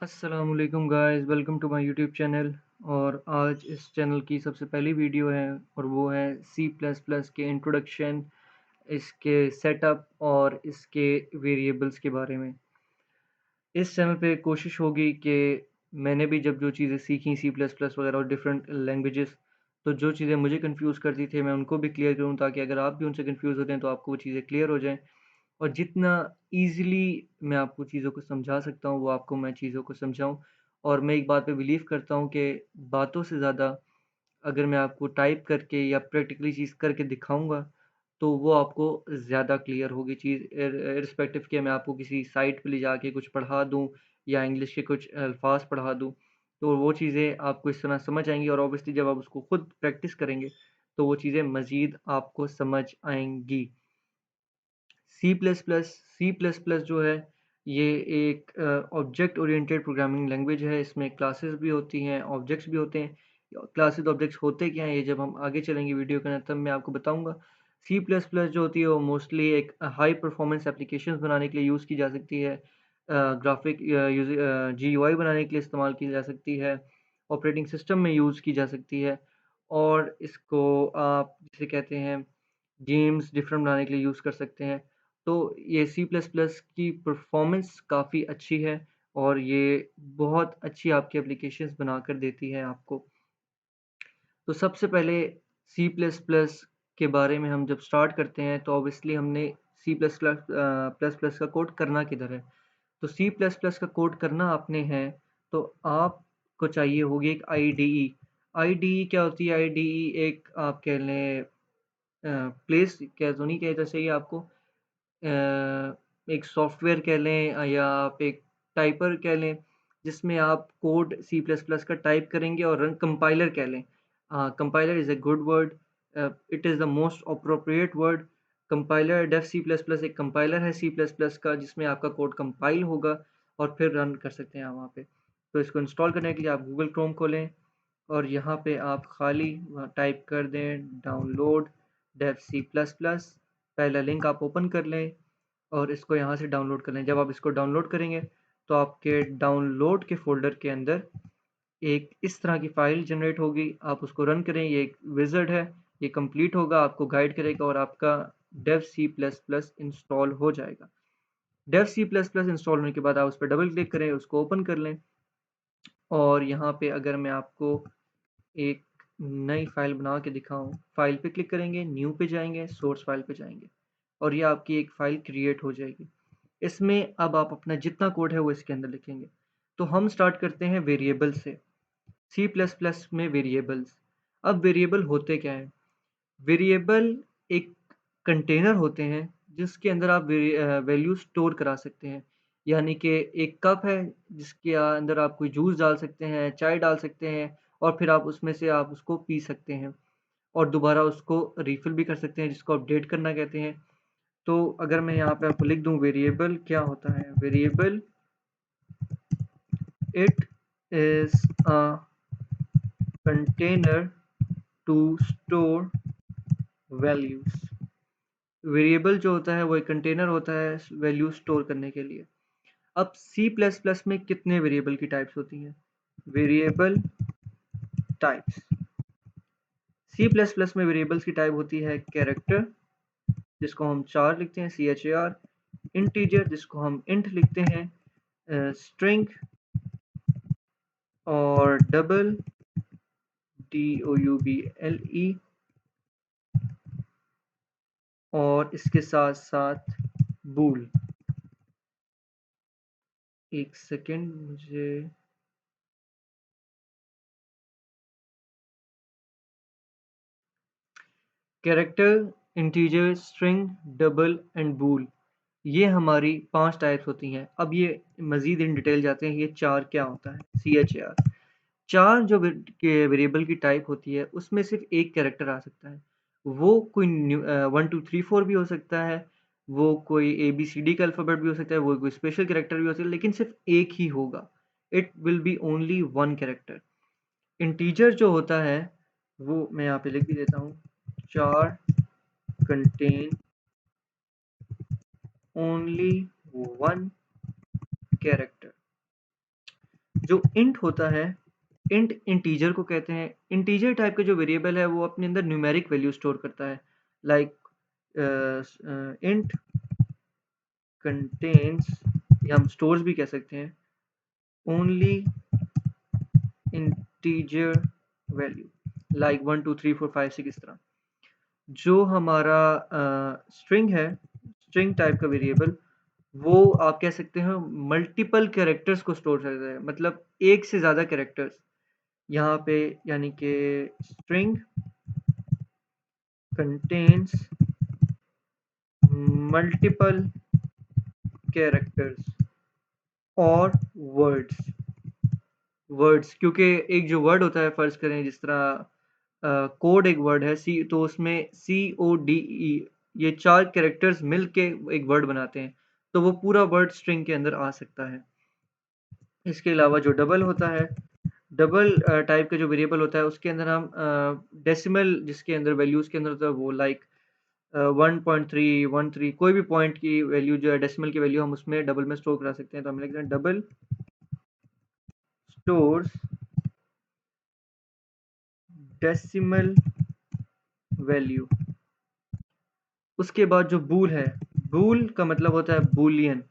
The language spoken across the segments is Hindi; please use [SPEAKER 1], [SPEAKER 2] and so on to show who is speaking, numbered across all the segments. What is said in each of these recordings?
[SPEAKER 1] अस्सलामुअलैकुम guys, welcome to my YouTube channel. और आज इस चैनल की सबसे पहली वीडियो है और वो है सी प्लस प्लस के इंट्रोडक्शन, इसके सेटअप और इसके वेरिएबल्स के बारे में। इस चैनल पे कोशिश होगी कि मैंने भी जब जो चीज़ें सीखी सी प्लस प्लस वगैरह और डिफरेंट लैंग्वेजेस, तो जो चीज़ें मुझे कंफ्यूज करती थी मैं उनको भी क्लियर करूँ, ताकि अगर आप भी उनसे कंफ्यूज होते हैं तो आपको वो चीज़ें क्लियर हो जाएँ। और जितना ईज़िली मैं आपको चीज़ों को समझा सकता हूँ, वो आपको मैं चीज़ों को समझाऊँ। और मैं एक बात पे बिलीव करता हूँ कि बातों से ज़्यादा अगर मैं आपको टाइप करके या प्रैक्टिकली चीज़ करके दिखाऊँगा, तो वो आपको ज़्यादा क्लियर होगी चीज़, इर्रिस्पेक्टिव कि मैं आपको किसी साइट पे ले जाके कुछ पढ़ा दूँ या इंग्लिश के कुछ अल्फ़ाज़ पढ़ा दूँ, तो वो चीज़ें आपको इस तरह समझ आएँगी। और ऑब्वियसली जब आप उसको खुद प्रैक्टिस करेंगे, तो वो चीज़ें मज़ीद आपको समझ आएँगी। सी प्लस प्लस जो है, ये एक ऑब्जेक्ट ओरिएंटेड प्रोग्रामिंग लैंग्वेज है। इसमें क्लासेस भी होती हैं, ऑब्जेक्ट्स भी होते हैं। क्लासेस ऑब्जेक्ट्स होते क्या हैं, ये जब हम आगे चलेंगे वीडियो के अंदर तब मैं आपको बताऊंगा। सी प्लस प्लस जो होती है वो मोस्टली एक हाई परफॉर्मेंस एप्लीकेशंस बनाने के लिए यूज़ की जा सकती है। ग्राफिक जीयूआई बनाने के लिए इस्तेमाल की जा सकती है, ऑपरेटिंग सिस्टम में यूज़ की जा सकती है। और इसको आप जिसे कहते हैं गेम्स डिफरेंट बनाने के लिए यूज़ कर सकते हैं। तो ये सी प्लस प्लस की परफॉर्मेंस काफ़ी अच्छी है और ये बहुत अच्छी आपकी एप्लीकेशंस बनाकर देती है आपको। तो सबसे पहले सी प्लस प्लस के बारे में हम जब स्टार्ट करते हैं, तो ऑब्वियसली हमने C plus plus plus plus का कोड करना किधर है। तो सी प्लस प्लस का कोड करना आपने है, तो आपको चाहिए होगी एक आईडीई। आईडीई क्या होती है? आईडीई एक आप कह लें प्लेस कह तो नहीं कहना चाहिए आपको, एक सॉफ्टवेयर कह लें, या आप एक टाइपर कह लें, जिसमें आप कोड सी प्लस प्लस का टाइप करेंगे और रन कंपाइलर कह लें। Compiler is a good word, it is the most appropriate word. Compiler Dev C plus plus एक कंपाइलर है सी प्लस प्लस का, जिसमें आपका कोड कंपाइल होगा और फिर रन कर सकते हैं आप वहाँ पे। तो इसको इंस्टॉल करने के लिए आप गूगल क्रोम खोलें और यहाँ पे आप खाली टाइप कर दें download Dev C plus plus. पहला लिंक आप ओपन कर लें और इसको यहाँ से डाउनलोड कर लें। जब आप इसको डाउनलोड करेंगे, तो आपके डाउनलोड के फ़ोल्डर के अंदर एक इस तरह की फ़ाइल जनरेट होगी। आप उसको रन करें, ये एक विज़ार्ड है, ये कंप्लीट होगा, आपको गाइड करेगा और आपका Dev C plus plus install हो जाएगा। Dev C plus plus install होने के बाद आप उस पर डबल क्लिक करें, उसको ओपन कर लें। और यहाँ पे अगर मैं आपको एक नई फ़ाइल बना के दिखाऊँ, फ़ाइल पे क्लिक करेंगे, न्यू पे जाएँगे, सोर्स फ़ाइल पे जाएँगे और ये आपकी एक फ़ाइल क्रिएट हो जाएगी। इसमें अब आप अपना जितना कोड है वो इसके अंदर लिखेंगे। तो हम स्टार्ट करते हैं वेरिएबल से। सी प्लस प्लस में वेरिएबल्स। अब वेरिएबल होते क्या हैं? वेरिएबल एक कंटेनर होते हैं जिसके अंदर आप वैल्यू स्टोर करा सकते हैं। यानी कि एक कप है जिसके अंदर आप कोई जूस डाल सकते हैं, चाय डाल सकते हैं और फिर आप उसमें से आप उसको पी सकते हैं और दोबारा उसको रिफ़िल भी कर सकते हैं, जिसको अपडेट करना कहते हैं। तो अगर मैं यहाँ पे आपको लिख दूँ वेरिएबल क्या होता है? Variable it is a container to store values. Variable जो होता है वो एक कंटेनर होता है वैल्यू स्टोर करने के लिए। अब सी प्लस प्लस में कितने वेरिएबल की टाइप्स होती हैं? Variable types. C plus plus में वेरिएबल्स की टाइप होती है कैरेक्टर, जिसको हम चार लिखते हैं CHAR, इंटीजर जिसको हम इंट लिखते हैं, स्ट्रिंग और डबल DOUBLE, और इसके साथ साथ बूल। एक सेकेंड मुझे character, integer, string, double and bool, ये हमारी 5 टाइप्स होती हैं। अब ये मज़ीद इन डिटेल जाते हैं, ये 4 क्या होता है? CHAR। 4 जो वेरिएबल की टाइप होती है, उसमें सिर्फ़ एक कैरेक्टर आ सकता है। वो कोई 1 2 3 4 भी हो सकता है, वो कोई ABCD का अल्फ़ाबेट भी हो सकता है, वो कोई स्पेशल कैरेक्टर भी हो सकता है, लेकिन सिर्फ़ एक ही होगा। It will be only 1 character. Integer जो होता है, वो मैं यहाँ पे लिख भी देता हूँ, 4 contain only 1 character। जो इंट होता है, इंट इंटीजर को कहते हैं। इंटीजर टाइप का जो वेरिएबल है वो अपने अंदर न्यूमेरिक वैल्यू स्टोर करता है। लाइक इंट कंटेन्स, या हम स्टोर्स भी कह सकते हैं, ओनली इंटीजर वैल्यू लाइक 1 2 3 4 5 6 इस तरह। जो हमारा स्ट्रिंग है, स्ट्रिंग टाइप का वेरिएबल, वो आप कह सकते हैं मल्टीपल कैरेक्टर्स को स्टोर करता है, मतलब एक से ज़्यादा कैरेक्टर्स यहाँ पे, यानी कि स्ट्रिंग कंटेन्स मल्टीपल कैरेक्टर्स और वर्ड्स। वर्ड्स, क्योंकि एक जो वर्ड होता है, फ़र्ज़ करें जिस तरह कोड एक वर्ड है, सी, तो उसमें CODE ये 4 कैरेक्टर्स मिल के एक वर्ड बनाते हैं, तो वो पूरा वर्ड स्ट्रिंग के अंदर आ सकता है। इसके अलावा जो डबल होता है, डबल टाइप का जो वेरिएबल होता है, उसके अंदर हम डेसिमल, जिसके अंदर वैल्यूज़ के अंदर होता है वो लाइक 1.3 13, कोई भी पॉइंट की वैल्यू जो है, डेसिमल की वैल्यू हम उसमें डबल में स्टोर करा सकते हैं। तो हम लिखते हैं डबल स्टोर्स डेसिमल वैल्यू। उसके बाद जो बूल है, बूल का मतलब होता है बूलियन।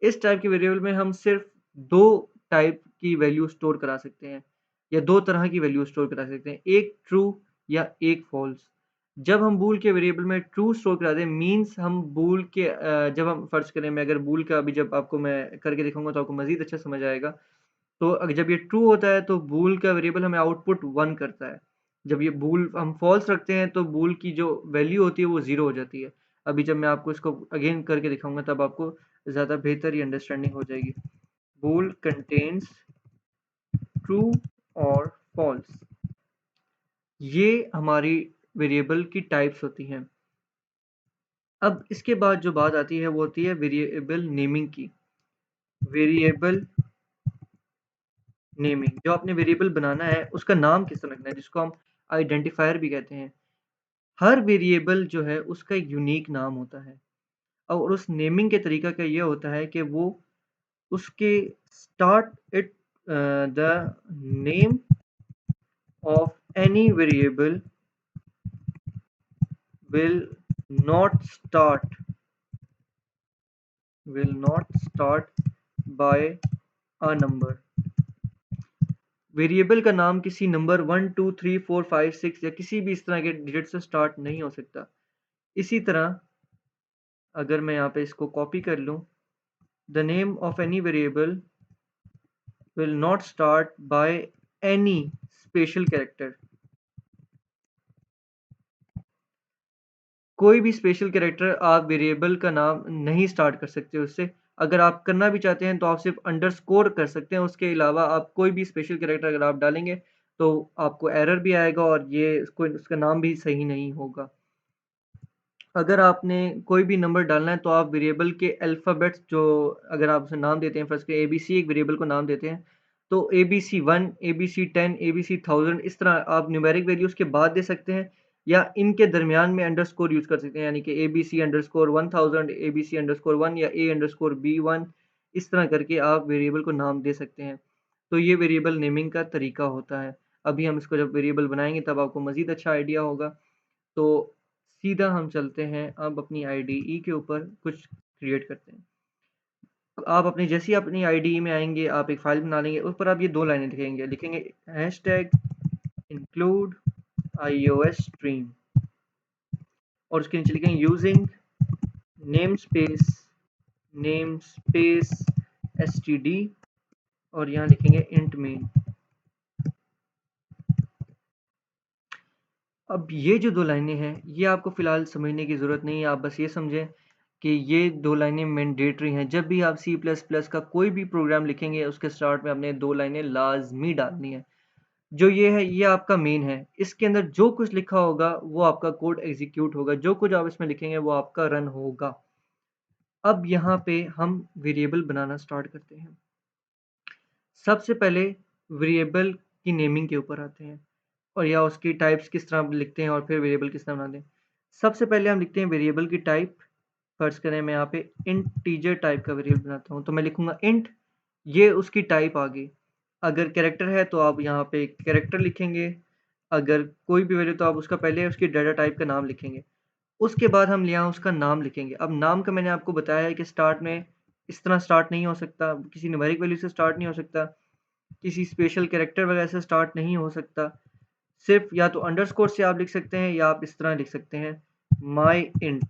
[SPEAKER 1] इस टाइप के वेरिएबल में हम सिर्फ दो टाइप की वैल्यू स्टोर करा सकते हैं, या दो तरह की वैल्यू स्टोर करा सकते हैं, एक ट्रू या एक फॉल्स। जब हम बूल के वेरिएबल में ट्रू स्टोर कराते हैं, मीन्स हम बूल के जब हम फर्ज करें, मैं अगर बूल का अभी जब आपको मैं करके दिखाऊंगा तो आपको मजीद अच्छा समझ आएगा। तो जब ये ट्रू होता है तो बूल का वेरिएबल हमें आउटपुट 1 करता है। जब ये बूल हम फॉल्स रखते हैं तो बूल की जो वैल्यू होती है वो 0 हो जाती है। अभी जब मैं आपको इसको अगेन करके दिखाऊंगा तब आपको ज़्यादा बेहतर ही अंडरस्टैंडिंग हो जाएगी। बूल कंटेन्स ट्रू और फॉल्स, ये हमारी वेरिएबल की टाइप्स होती हैं। अब इसके बाद जो बात आती है वो होती है वेरिएबल नेमिंग की। वेरिएबल नेमिंग, जो आपने वेरिएबल बनाना है उसका नाम किस तरह रखना है, जिसको हम आइडेंटिफायर भी कहते हैं। हर वेरिएबल जो है उसका एक यूनिक नाम होता है, और उस नेमिंग के तरीका का ये होता है कि वो उसके start it the name of any variable will not start will not start by a number। Variable का नाम किसी नंबर 1 2 3 4 5 6 या किसी भी इस तरह के डिजिट से स्टार्ट नहीं हो सकता। इसी तरह अगर मैं यहाँ पे इसको कॉपी कर लूँ, the name of any variable will not start by any special character. कोई भी स्पेशल कैरेक्टर आप वेरिएबल का नाम नहीं स्टार्ट कर सकते उससे। अगर आप करना भी चाहते हैं तो आप सिर्फ अंडरस्कोर कर सकते हैं, उसके अलावा आप कोई भी स्पेशल कैरेक्टर अगर आप डालेंगे तो आपको एरर भी आएगा और ये कोई उसका नाम भी सही नहीं होगा। अगर आपने कोई भी नंबर डालना है तो आप वेरिएबल के अल्फ़ाबेट्स जो, अगर आप उसे नाम देते हैं, फ़र्ज़ करें ABC एक वेरिएबल को नाम देते हैं, तो ABC1, ABC10, ABC1000 इस तरह आप न्यूमेरिक वैल्यूज़ के बाद दे सकते हैं, या इनके दरमियान में अंडरस्कोर यूज़ कर सकते हैं, यानी कि ABC अंडरस्कोर 1000, ABC अंडरस्कोर 1 या A अंडरस्कोर B1, इस तरह करके आप वेरिएबल को नाम दे सकते हैं। तो ये वेरिएबल नेमिंग का तरीका होता है। अभी हम इसको जब वेरिएबल बनाएँगे तब आपको मज़ीद अच्छा आइडिया होगा। तो सीधा हम चलते हैं अब अपनी आईडीई के ऊपर कुछ क्रिएट करते हैं। आप अपनी जैसे ही अपनी आईडीई में आएँगे, आप एक फ़ाइल बना लेंगे, उस पर आप ये 2 लाइनें लिखेंगे, हैशटैग इंक्लूड आईओएस स्ट्रीम, और उसके नीचे लिखेंगे यूजिंग नेमस्पेस नेमस्पेस एसटीडी, और यहाँ लिखेंगे इंट मेन। अब ये जो 2 लाइनें हैं, ये आपको फ़िलहाल समझने की ज़रूरत नहीं है, आप बस ये समझें कि ये 2 लाइनें मैंडेटरी हैं। जब भी आप सी प्लस प्लस का कोई भी प्रोग्राम लिखेंगे, उसके स्टार्ट में आपने 2 लाइनें लाज़मी डालनी है। जो ये है, ये आपका मेन है। इसके अंदर जो कुछ लिखा होगा, वो आपका कोड एग्ज़ीक्यूट होगा, जो कुछ आप इसमें लिखेंगे, वो आपका रन होगा। अब यहाँ पे हम वेरिएबल बनाना स्टार्ट करते हैं। सबसे पहले वेरिएबल की नेमिंग के ऊपर आते हैं, और या उसकी टाइप्स किस तरह लिखते हैं और फिर वेरिएबल किस तरह बनाते हैं। सबसे पहले हम लिखते हैं वेरिएबल की टाइप। फर्ज़ करें मैं यहाँ पे इंटीजर टाइप का वेरिएबल बनाता हूँ, तो मैं लिखूँगा इंट, ये उसकी टाइप आ गई। अगर कैरेक्टर है तो आप यहाँ पे कैरेक्टर लिखेंगे, अगर कोई भी वैल्यू तो आप उसका पहले उसकी डाटा टाइप का नाम लिखेंगे। उसके बाद हम यहाँ उसका नाम लिखेंगे। अब नाम का मैंने आपको बताया है कि स्टार्ट में इस तरह स्टार्ट नहीं हो सकता, किसी न्यूमेरिक वैल्यू से स्टार्ट नहीं हो सकता, किसी स्पेशल कैरेक्टर वगैरह से स्टार्ट नहीं हो सकता। सिर्फ या तो अंडरस्कोर से आप लिख सकते हैं या आप इस तरह लिख सकते हैं माई इंट,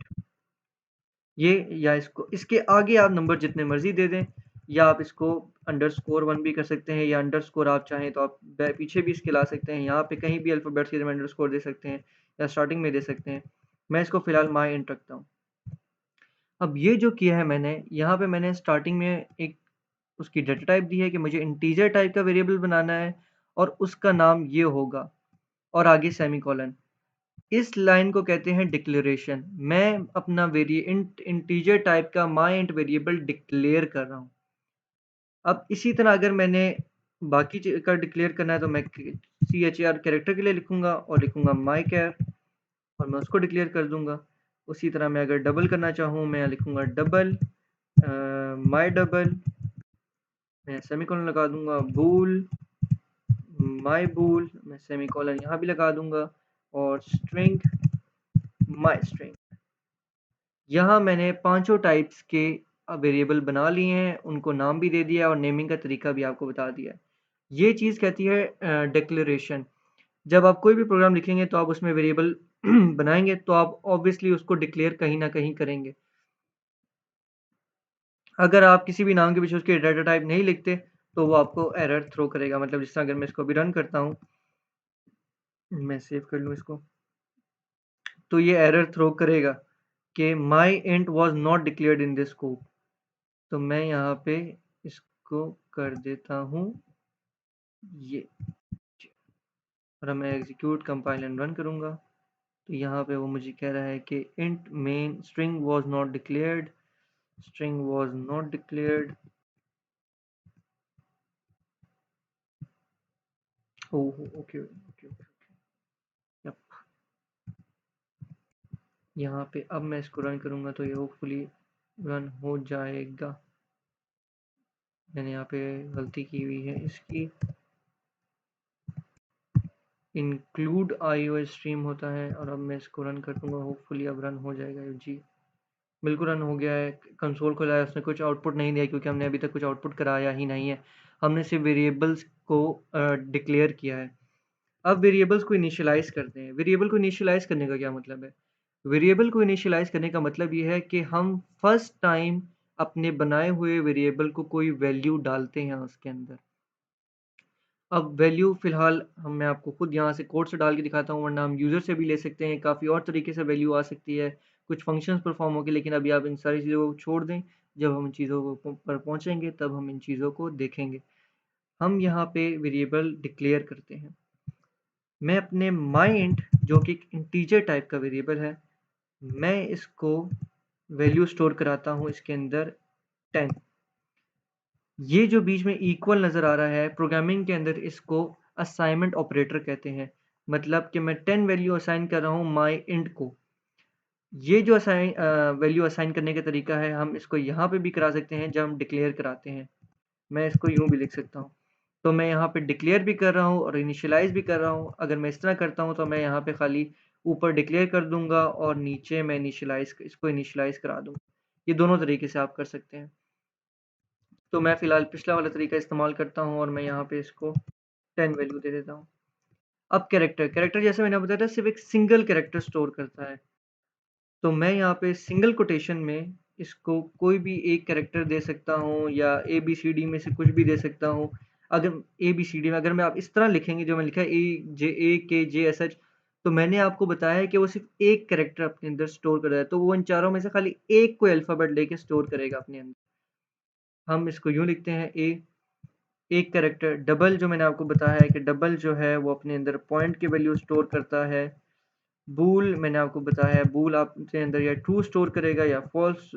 [SPEAKER 1] ये या इसको इसके आगे आप नंबर जितने मर्जी दे दें, या आप इसको अंडरस्कोर 1 भी कर सकते हैं, या अंडरस्कोर आप चाहें तो आप पीछे भी इसके ला सकते हैं। यहाँ पे कहीं भी अल्फ़ाबेट्स की जगह अंडरस्कोर दे सकते हैं या स्टार्टिंग में दे सकते हैं। मैं इसको फ़िलहाल माई इंट रखता हूँ। अब ये जो किया है मैंने, यहाँ पे मैंने स्टार्टिंग में एक उसकी डेटा टाइप दी है कि मुझे इंटीजर टाइप का वेरिएबल बनाना है और उसका नाम ये होगा, और आगे सेमीकोलन। इस लाइन को कहते हैं डिक्लेरेशन। मैं अपना इंटीजर टाइप का माई इंट वेरिएबल डिक्लेयर कर रहा हूँ। अब इसी तरह अगर मैंने बाकी का डिक्लेयर करना है तो मैं char कैरेक्टर के लिए लिखूंगा और लिखूंगा माई कैर, और मैं उसको डिक्लेयर कर दूंगा। उसी तरह मैं अगर डबल करना चाहूँ मैं लिखूंगा डबल माई डबल, मैं सेमीकोलन लगा दूंगा, बूल माई बूल, मैं सेमीकोलन यहाँ भी लगा दूंगा, और स्ट्रिंग माई स्ट्रिंग। यहाँ मैंने पांचों टाइप्स के वेरिएबल बना लिए हैं, उनको नाम भी दे दिया और नेमिंग का तरीका भी आपको बता दिया। ये चीज़ कहती है डिक्लेरेशन। जब आप कोई भी प्रोग्राम लिखेंगे तो आप उसमें वेरिएबल बनाएंगे तो आप ऑब्वियसली उसको डिक्लेयर कहीं ना कहीं करेंगे। अगर आप किसी भी नाम के पीछे उसके डाटा टाइप नहीं लिखते तो वो आपको एरर थ्रो करेगा। मतलब जिस तरह अगर मैं इसको अभी रन करता हूँ, मैं सेव कर लूँ इसको, तो ये एरर थ्रो करेगा कि my int was not declared in this scope. तो मैं यहाँ पे इसको कर देता हूँ ये, और मैं एग्जीक्यूट कंपाइल एंड रन करूँगा तो यहाँ पे वो मुझे कह रहा है कि int main string was not declared, string was not declared. Oh okay okay, yup. यहाँ पे अब मैं इसको रन करूँगा तो ये होपफुली रन हो जाएगा। मैंने यहाँ पे गलती की हुई है इसकी, इंक्लूड iOS स्ट्रीम होता है, और अब मैं इसको रन कर दूंगा, होपफुली अब रन हो जाएगा। जी बिल्कुल रन हो गया है। कंसोल खोला है, उसने कुछ आउटपुट नहीं दिया क्योंकि हमने अभी तक कुछ आउटपुट कराया ही नहीं है। हमने सिर्फ वेरिएबल्स को डिक्लेयर किया है। अब वेरिएबल्स को इनिशियलाइज करते हैं। वेरिएबल को इनिशियलाइज करने का क्या मतलब है? वेरिएबल को इनिशियलाइज करने का मतलब ये है कि हम फर्स्ट टाइम अपने बनाए हुए वेरिएबल को कोई वैल्यू डालते हैं उसके अंदर। अब वैल्यू फ़िलहाल मैं आपको खुद यहाँ से कोड से डाल के दिखाता हूँ, वरना हम यूज़र से भी ले सकते हैं। काफ़ी और तरीके से वैल्यू आ सकती है, कुछ फंक्शंस परफॉर्म होंगे, लेकिन अभी आप इन सारी चीज़ों को छोड़ दें। जब हम इन चीज़ों को पर पहुँचेंगे तब हम इन चीज़ों को देखेंगे। हम यहाँ पे वेरिएबल डिक्लेयर करते हैं। मैं अपने माई इंट जो कि एक इंटीजर टाइप का वेरिएबल है, मैं इसको वैल्यू स्टोर कराता हूँ इसके अंदर 10। ये जो बीच में इक्वल नज़र आ रहा है, प्रोग्रामिंग के अंदर इसको असाइनमेंट ऑपरेटर कहते हैं। मतलब कि मैं 10 वैल्यू असाइन कर रहा हूँ माई इंट को। ये जो वैल्यू असाइन करने का तरीका है, हम इसको यहाँ पे भी करा सकते हैं जब हम डिक्लेयर कराते हैं। मैं इसको यूँ भी लिख सकता हूँ। तो मैं यहाँ पे डिक्लेयर भी कर रहा हूँ और इनिशियलाइज़ भी कर रहा हूँ। अगर मैं इस तरह करता हूँ तो मैं यहाँ पे खाली ऊपर डिक्लेयर कर दूँगा और नीचे मैं इसको इनिशियलाइज़ करा दूँगा। ये दोनों तरीके से आप कर सकते हैं। तो मैं फ़िलहाल पिछला वाला तरीका इस्तेमाल करता हूँ और मैं यहाँ पे इसको 10 वैल्यू दे देता हूँ। अब कैरेक्टर जैसे मैंने बताया था सिर्फ़ एक सिंगल कैरेक्टर स्टोर करता है। तो मैं यहाँ पे सिंगल कोटेशन में इसको कोई भी एक कैरेक्टर दे सकता हूँ या ABCD में से कुछ भी दे सकता हूँ। अगर ABCD में अगर मैं आप इस तरह लिखेंगे जो मैंने लिखा है AKJSH, तो मैंने आपको बताया है कि वो सिर्फ़ एक कैरेक्टर अपने अंदर स्टोर कर रहा है। तो वो इन चारों में से खाली एक कोई अल्फ़ाबेट लेके स्टोर करेगा अपने अंदर। हम इसको यूँ लिखते हैं एक कैरेक्टर। डबल जो मैंने आपको बताया है कि डबल जो है वो अपने अंदर पॉइंट की वैल्यू स्टोर करता है। बूल मैंने आपको बताया है, बूल अपने अंदर या ट्रू स्टोर करेगा या फॉल्स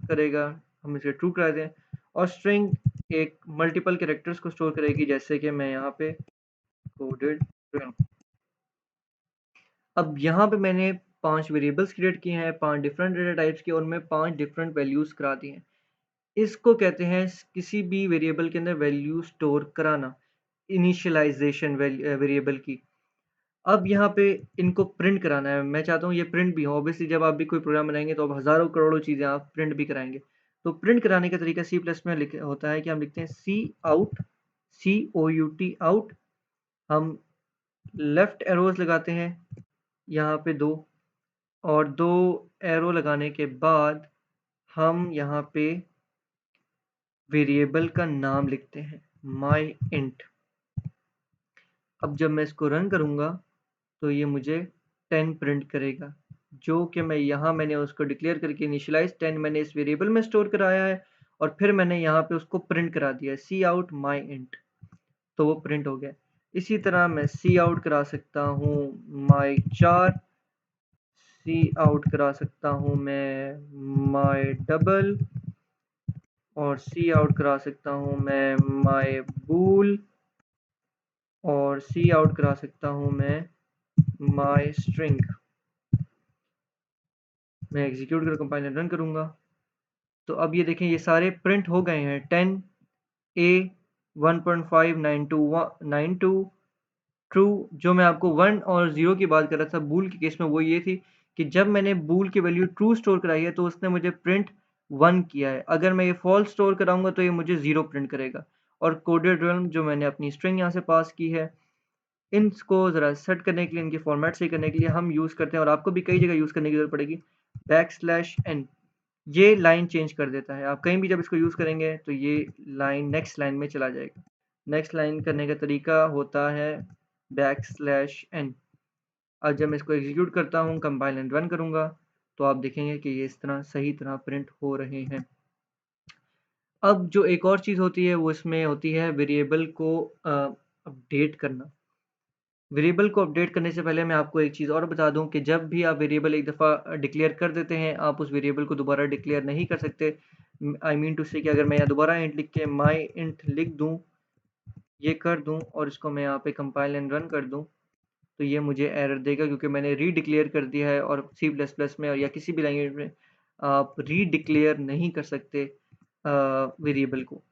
[SPEAKER 1] करेगा। हम इसे ट्रू करा दें। और स्ट्रिंग एक मल्टीपल कैरेक्टर्स को स्टोर करेगी, जैसे कि मैं यहाँ पे कोडेड स्ट्रिंग। अब यहाँ पे मैंने 5 वेरिएबल्स क्रिएट किए हैं, 5 डिफरेंट डेटा टाइप्स के, और मैं 5 डिफरेंट वैल्यूज़ करा दी हैं। इसको कहते हैं किसी भी वेरिएबल के अंदर वैल्यू स्टोर कराना। इनिशियलाइजेशन वेरिएबल की। अब यहाँ पे इनको प्रिंट कराना है, मैं चाहता हूँ ये प्रिंट भी हो। ऑब्वियसली जब आप भी कोई प्रोग्राम बनाएंगे तो आप हज़ारों करोड़ों चीज़ें आप प्रिंट भी कराएंगे। तो प्रिंट कराने का तरीका सी प्लस में होता है कि हम लिखते हैं सी आउट, COUT आउट। हम लेफ्ट एरोज लगाते हैं यहाँ पे दो, और दो एरो लगाने के बाद हम यहाँ पे वेरिएबल का नाम लिखते हैं माई इंट। अब जब मैं इसको रन करूँगा तो ये मुझे 10 प्रिंट करेगा, जो कि मैंने उसको डिक्लेयर करके इनिशियलाइज 10 मैंने इस वेरिएबल में स्टोर कराया है, और फिर मैंने यहाँ पे उसको प्रिंट करा दिया है सी आउट माई इंट, तो वो प्रिंट हो गया। इसी तरह मैं सी आउट करा सकता हूँ माई 4, सी आउट करा सकता हूँ मैं माई डबल, और सी आउट करा सकता हूँ मैं माई बूल, और सी आउट करा सकता हूँ मैं माई स्ट्रिंग। मैं एग्जीक्यूट कर कंपाइलर रन करूँगा तो अब ये देखें ये सारे प्रिंट हो गए हैं। 10 A 1.592 ट्रू। जो मैं आपको 1 और 0 की बात कर रहा था बूल के केस में, वो ये थी कि जब मैंने बूल की वैल्यू ट्रू स्टोर कराई है तो उसने मुझे प्रिंट 1 किया है। अगर मैं ये फॉल्स स्टोर कराऊंगा तो ये मुझे 0 प्रिंट करेगा। और कोडेड realm जो मैंने अपनी स्ट्रिंग यहाँ से पास की है, इनको ज़रा सेट करने के लिए, इनके फॉर्मेट सही करने के लिए हम यूज़ करते हैं, और आपको भी कई जगह यूज़ करने की ज़रूरत पड़ेगी, \n। ये लाइन चेंज कर देता है। आप कहीं भी जब इसको यूज़ करेंगे तो ये लाइन नेक्स्ट लाइन में चला जाएगा। नेक्स्ट लाइन करने का तरीका होता है \n। अब जब मैं इसको एग्जीक्यूट करता हूँ, कंपाइल एंड रन करूँगा, तो आप देखेंगे कि ये इस तरह सही तरह प्रिंट हो रहे हैं। अब जो एक और चीज़ होती है वो इसमें होती है वेरिएबल को अपडेट करना। वेरिएबल को अपडेट करने से पहले मैं आपको एक चीज़ और बता दूं कि जब भी आप वेरिएबल एक दफ़ा डिक्लेयर कर देते हैं, आप उस वेरिएबल को दोबारा डिक्लेयर नहीं कर सकते। आई मीन टू से कि अगर मैं यहाँ दोबारा इंट लिख के माई इंट लिख दूं, ये कर दूं, और इसको मैं यहाँ पे कंपाइल एंड रन कर दूं, तो ये मुझे एरर देगा क्योंकि मैंने रीडिक्लेयर कर दिया है। और सी प्लस प्लस में और या किसी भी लैंग्वेज में आप रीडिक्लेयर नहीं कर सकते वेरिएबल को।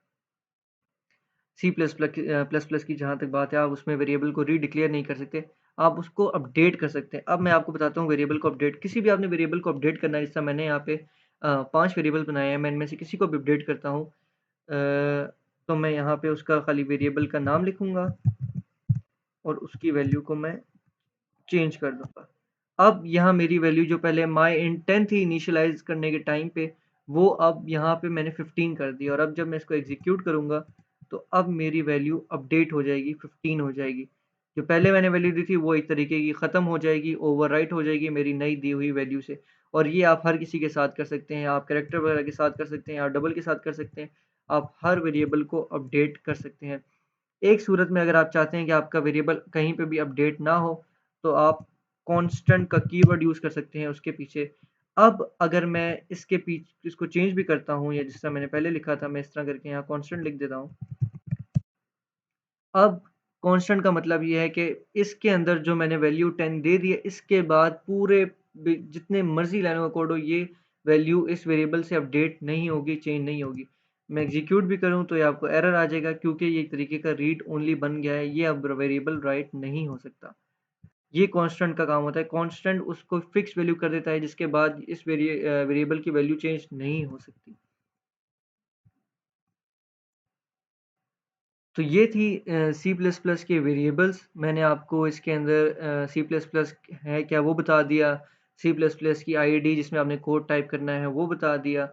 [SPEAKER 1] सी प्लस प्लस की जहाँ तक बात है, आप उसमें वेरिएबल को रीडिक्लेयर नहीं कर सकते, आप उसको अपडेट कर सकते हैं। अब मैं आपको बताता हूँ वेरिएबल को अपडेट, किसी भी आपने वेरिएबल को अपडेट करना है, जिस तरह मैंने यहाँ पे 5 वेरिएबल बनाए हैं, मैं इनमें से किसी को भी अपडेट करता हूँ, तो मैं यहाँ पे उसका खाली वेरिएबल का नाम लिखूँगा और उसकी वैल्यू को मैं चेंज कर दूँगा। अब यहाँ मेरी वैल्यू जो पहले माई इंट 10 थी इनिशियलाइज़ करने के टाइम पे, वो अब यहाँ पे मैंने 15 कर दी, और अब जब मैं इसको एग्ज़ीक्यूट करूँगा, तो अब मेरी वैल्यू अपडेट हो जाएगी, 15 हो जाएगी। जो पहले मैंने वैल्यू दी थी वो एक तरीके की ख़त्म हो जाएगी, ओवरराइट हो जाएगी मेरी नई दी हुई वैल्यू से। और ये आप हर किसी के साथ कर सकते हैं, आप कैरेक्टर वगैरह के साथ कर सकते हैं, आप डबल के साथ कर सकते हैं, आप हर वेरिएबल को अपडेट कर सकते हैं। एक सूरत में अगर आप चाहते हैं कि आपका वेरिएबल कहीं पे भी अपडेट ना हो, तो आप कांस्टेंट का कीवर्ड यूज़ कर सकते हैं उसके पीछे। अब अगर मैं इसको चेंज भी करता हूँ, या जिस तरह मैंने पहले लिखा था, मैं इस तरह करके यहाँ कांस्टेंट लिख देता हूँ। अब कांस्टेंट का मतलब ये है कि इसके अंदर जो मैंने वैल्यू 10 दे दी है, इसके बाद पूरे जितने मर्जी लाइनों का कोड हो, ये वैल्यू इस वेरिएबल से अपडेट नहीं होगी, चेंज नहीं होगी। मैं एग्जीक्यूट भी करूं तो ये आपको एरर आ जाएगा, क्योंकि ये एक तरीके का रीड ओनली बन गया है, ये अब वेरिएबल राइट नहीं हो सकता। ये कांस्टेंट का काम होता है। कांस्टेंट उसको फिक्स वैल्यू कर देता है, जिसके बाद इस वेरिएबल की वैल्यू चेंज नहीं हो सकती। तो ये थी सी प्लस प्लस के वेरिएबल्स। मैंने आपको इसके अंदर सी प्लस प्लस है क्या वो बता दिया, सी प्लस प्लस की आईडी जिसमें आपने कोड टाइप करना है वो बता दिया,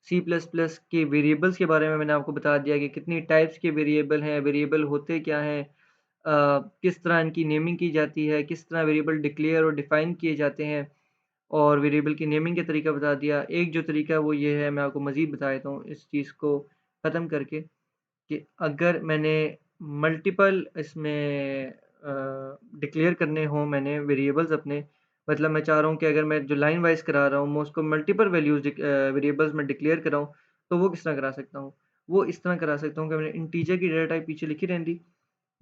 [SPEAKER 1] सी प्लस प्लस के वेरिएबल्स के बारे में मैंने आपको बता दिया कि कितनी टाइप्स के वेरिएबल हैं, वेरिएबल होते क्या हैं, किस तरह इनकी नेमिंग की जाती है, किस तरह वेरिएबल डिक्लेयर और डिफ़ाइन किए जाते हैं, और वेरिएबल की नेमिंग का तरीका बता दिया। एक जो तरीका है वो ये है, मैं आपको मज़ीद बता देता हूँ इस चीज़ को ख़त्म करके, कि अगर मैंने मल्टीपल इसमें डिक्लेयर करने हों मैंने वेरिएबल्स अपने, मतलब मैं चाह रहा हूँ कि अगर मैं जो लाइन वाइज करा रहा हूँ मैं उसको मल्टीपल वैल्यूज वेरिएबल्स में डिक्लेयर कराऊँ, तो वो किस तरह करा सकता हूँ? वो इस तरह करा सकता हूँ कि मैंने इंटीजर की डेटा टाइप पीछे लिखी रहती,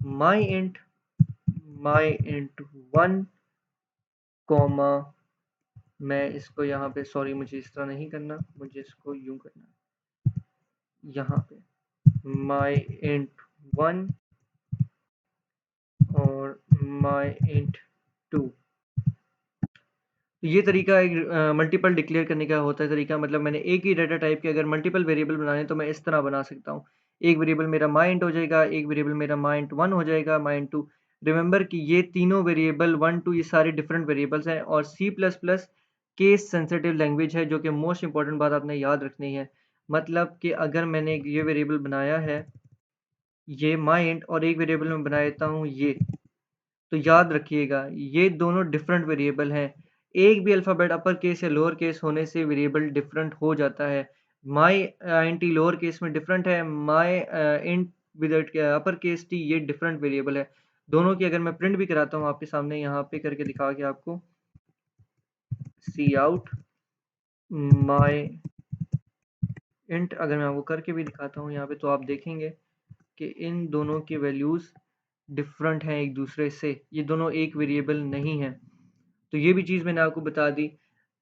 [SPEAKER 1] माई इंट वन कॉमा, मैं इसको यहाँ पे, सॉरी मुझे इस तरह नहीं करना, मुझे इसको यूं करना, यहाँ पे माई इंट वन और my int2। तो ये तरीका एक मल्टीपल डिक्लेयर करने का होता है तरीका, मतलब मैंने एक ही डाटा टाइप के अगर मल्टीपल वेरिएबल बनाने हैं तो मैं इस तरह बना सकता हूँ। एक वेरिएबल मेरा my int हो जाएगा, एक वेरिएबल मेरा my int1 हो जाएगा, my int2। रिमेंबर कि ये तीनों वेरिएबल 1 2 ये सारे डिफरेंट वेरिएबल्स हैं और C plus plus case sensitive language है, जो कि मोस्ट इंपॉर्टेंट बात आपने याद रखनी है। मतलब कि अगर मैंने ये वेरिएबल बनाया है, ये my int, और एक वेरिएबल में बना देता हूँ ये, तो याद रखिएगा ये दोनों डिफरेंट वेरिएबल हैं। एक भी अल्फ़ाबेट अपर केस या लोअर केस होने से वेरिएबल डिफरेंट हो जाता है। माई int लोअर केस में डिफरेंट है, माई int with upper case T ये डिफरेंट वेरिएबल है। दोनों की अगर मैं प्रिंट भी कराता हूँ आपके सामने यहाँ पे करके दिखा के आपको, सी आउट माई int, अगर मैं आपको करके भी दिखाता हूँ यहाँ पे, तो आप देखेंगे कि इन दोनों की वैल्यूज़ डिफरेंट हैं एक दूसरे से, ये दोनों एक वेरिएबल नहीं हैं। तो ये भी चीज़ मैंने आपको बता दी।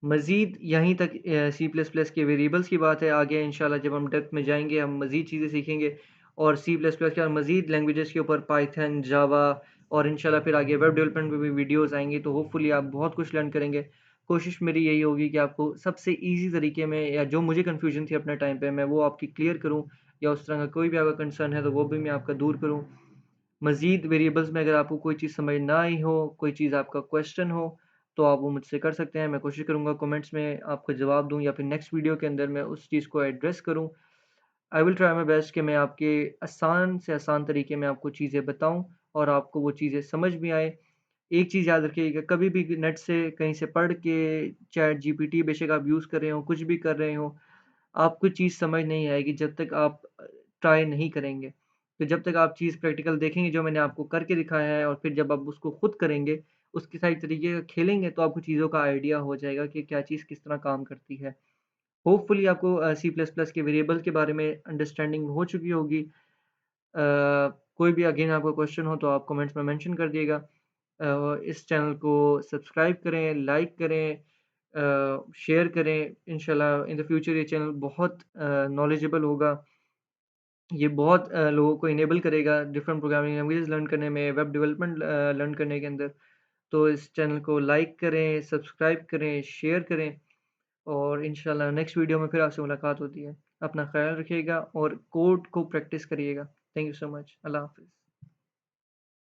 [SPEAKER 1] मज़ीद यहीं तक सी प्लस प्लस के वेरिएबल्स की बात है। आगे इंशाल्लाह जब हम डेप्थ में जाएंगे हम मज़ीद चीज़ें सीखेंगे और सी प्लस प्लस के और मज़ीद लैंग्वेजेस के ऊपर, पाइथन, जावा, और इंशाल्लाह फिर आगे वेब डेवलपमेंट में भी वीडियोस आएंगी, तो होपफुली आप बहुत कुछ लर्न करेंगे। कोशिश मेरी यही होगी कि आपको सबसे ईजी तरीके में, या जो मुझे कन्फ्यूजन थी अपने टाइम पे, मैं वो आपकी क्लियर करूँ, या उस तरह का कोई भी आपका कंसर्न है तो वो भी मैं आपका दूर करूँ। मज़ीद वेरिएबल्स में अगर आपको कोई चीज़ समझ ना आई हो, कोई चीज़ आपका क्वेश्चन हो, तो आप वो मुझसे कर सकते हैं। मैं कोशिश करूँगा कमेंट्स में आपको जवाब दूँ, या फिर नेक्स्ट वीडियो के अंदर मैं उस चीज़ को एड्रेस करूँ। I will try my best कि मैं आपके आसान से आसान तरीके में आपको चीज़ें बताऊँ और आपको वो चीज़ें समझ भी आएँ। एक चीज़ याद रखिएगा, कभी भी नेट से कहीं से पढ़ के, चैट जीपीटी बेशक आप यूज़ कर रहे हो, कुछ भी कर रहे हो, आपको चीज़ समझ नहीं आएगी जब तक आप ट्राई नहीं करेंगे। तो जब तक आप चीज़ प्रैक्टिकल देखेंगे जो मैंने आपको करके दिखाया है, और फिर जब आप उसको खुद करेंगे, उसके साथ तरीके का खेलेंगे, तो आपको चीज़ों का आइडिया हो जाएगा कि क्या चीज़ किस तरह काम करती है। होपफुली आपको सी प्लस प्लस के वेरिएबल के बारे में अंडरस्टैंडिंग हो चुकी होगी। कोई भी अगेन आपका क्वेश्चन हो तो आप कमेंट्स में मेंशन कर दिएगा। इस चैनल को सब्सक्राइब करें, लाइक करें, शेयर करें। इंशाल्लाह इन द फ्यूचर ये चैनल बहुत नॉलेजेबल होगा। ये बहुत लोगों को इनेबल करेगा डिफरेंट प्रोग्रामिंग लैंग्वेजेस लर्न करने में, वेब डेवलपमेंट लर्न करने के अंदर। तो इस चैनल को लाइक करें, सब्सक्राइब करें, शेयर करें, और इंशाल्लाह नेक्स्ट वीडियो में फिर आपसे मुलाकात होती है। अपना ख्याल रखिएगा और कोड को प्रैक्टिस करिएगा। Thank you so much. Allah हाफ़िज़।